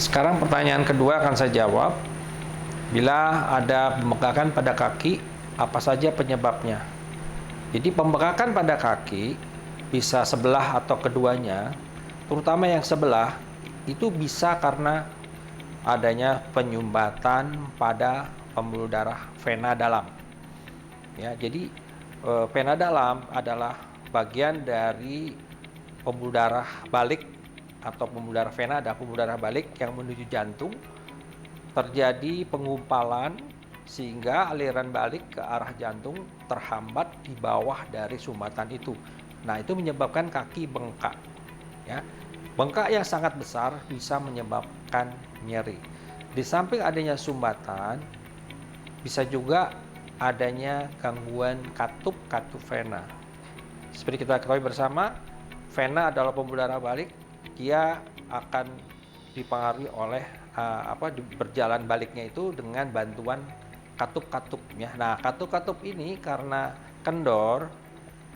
Sekarang pertanyaan kedua akan saya jawab. Bila ada pembengkakan pada kaki, apa saja penyebabnya? Jadi pembengkakan pada kaki bisa sebelah atau keduanya, terutama yang sebelah, itu bisa karena adanya penyumbatan pada pembuluh darah vena dalam. Ya, jadi vena dalam adalah bagian dari pembuluh darah balik atau pembuluh darah vena, ada pembuluh darah balik yang menuju jantung. Terjadi pengumpalan sehingga aliran balik ke arah jantung terhambat di bawah dari sumbatan itu. Nah, itu menyebabkan kaki bengkak. Ya, bengkak yang sangat besar bisa menyebabkan nyeri. Di samping adanya sumbatan, bisa juga adanya gangguan katup vena. Seperti kita ketahui bersama, vena adalah pembuluh darah balik. Dia akan dipengaruhi oleh berjalan baliknya itu dengan bantuan katup-katupnya. Nah, katup-katup ini karena kendor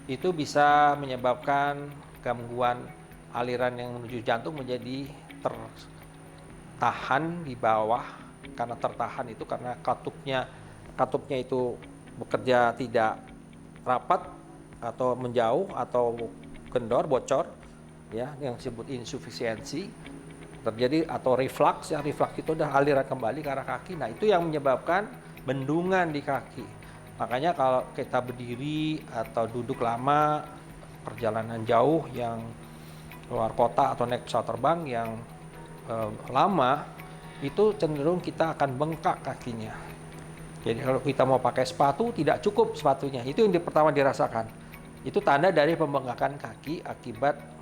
itu bisa menyebabkan gangguan aliran yang menuju jantung menjadi tertahan di bawah. Karena tertahan itu karena katupnya itu bekerja tidak rapat atau menjauh atau kendor, bocor, ya, yang disebut insufisiensi terjadi, atau reflux. Ya, reflux itu udah aliran kembali ke arah kaki. Nah, itu yang menyebabkan bendungan di kaki. Makanya kalau kita berdiri atau duduk lama, perjalanan jauh yang keluar kota atau naik pesawat terbang yang lama, itu cenderung kita akan bengkak kakinya. Jadi kalau kita mau pakai sepatu, tidak cukup sepatunya. Itu yang pertama dirasakan. Itu tanda dari pembengkakan kaki akibat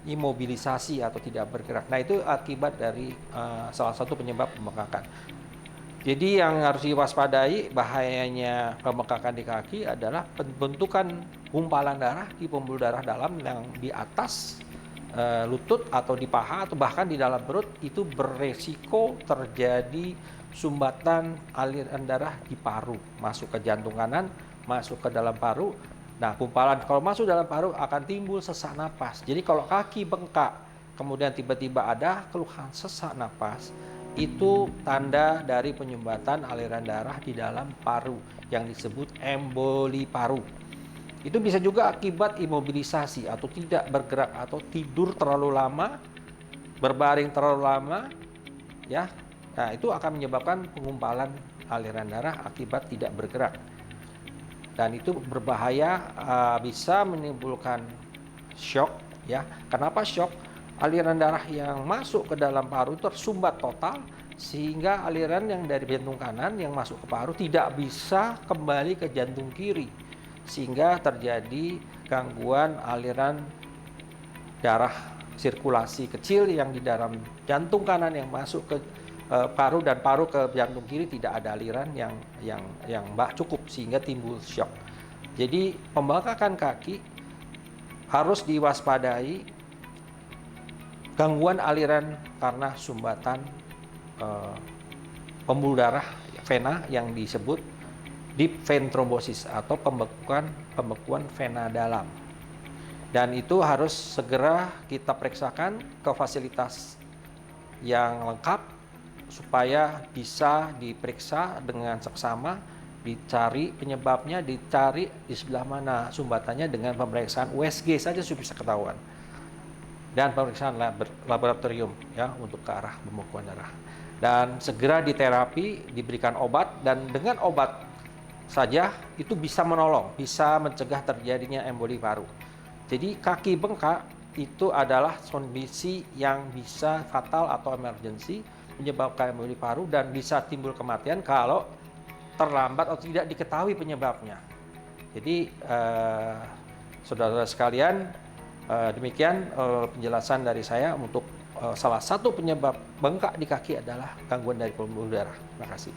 imobilisasi atau tidak bergerak. Nah, itu akibat dari salah satu penyebab pembengkakan. Jadi yang harus diwaspadai bahayanya pembengkakan di kaki adalah pembentukan gumpalan darah di pembuluh darah dalam yang di atas lutut atau di paha atau bahkan di dalam perut. Itu beresiko terjadi sumbatan aliran darah di paru, masuk ke jantung kanan, masuk ke dalam paru. Nah, gumpalan kalau masuk dalam paru akan timbul sesak napas. Jadi kalau kaki bengkak, kemudian tiba-tiba ada keluhan sesak napas, itu tanda dari penyumbatan aliran darah di dalam paru yang disebut emboli paru. Itu bisa juga akibat imobilisasi atau tidak bergerak atau tidur terlalu lama, berbaring terlalu lama, ya. Nah, itu akan menyebabkan penggumpalan aliran darah akibat tidak bergerak. Dan itu berbahaya, bisa menimbulkan shock, ya. Kenapa shock? Aliran darah yang masuk ke dalam paru tersumbat total sehingga aliran yang dari jantung kanan yang masuk ke paru tidak bisa kembali ke jantung kiri, sehingga terjadi gangguan aliran darah sirkulasi kecil yang di dalam jantung kanan yang masuk ke paru, dan paru ke jantung kiri tidak ada aliran yang cukup sehingga timbul shock. Jadi pembengkakan kaki harus diwaspadai gangguan aliran karena sumbatan pembuluh darah vena yang disebut deep vein thrombosis atau pembekuan vena dalam. Dan itu harus segera kita periksakan ke fasilitas yang lengkap supaya bisa diperiksa dengan seksama, dicari penyebabnya, dicari di sebelah mana sumbatannya dengan pemeriksaan USG saja sudah bisa ketahuan. Dan pemeriksaan laboratorium, ya, untuk ke arah pembekuan darah. Dan segera diterapi, diberikan obat, dan dengan obat saja itu bisa menolong, bisa mencegah terjadinya emboli paru. Jadi kaki bengkak itu adalah kondisi yang bisa fatal atau emergency, menyebabkan emboli paru dan bisa timbul kematian kalau terlambat atau tidak diketahui penyebabnya. Jadi saudara-saudara sekalian, demikian penjelasan dari saya untuk salah satu penyebab bengkak di kaki adalah gangguan dari pembuluh darah. Terima kasih.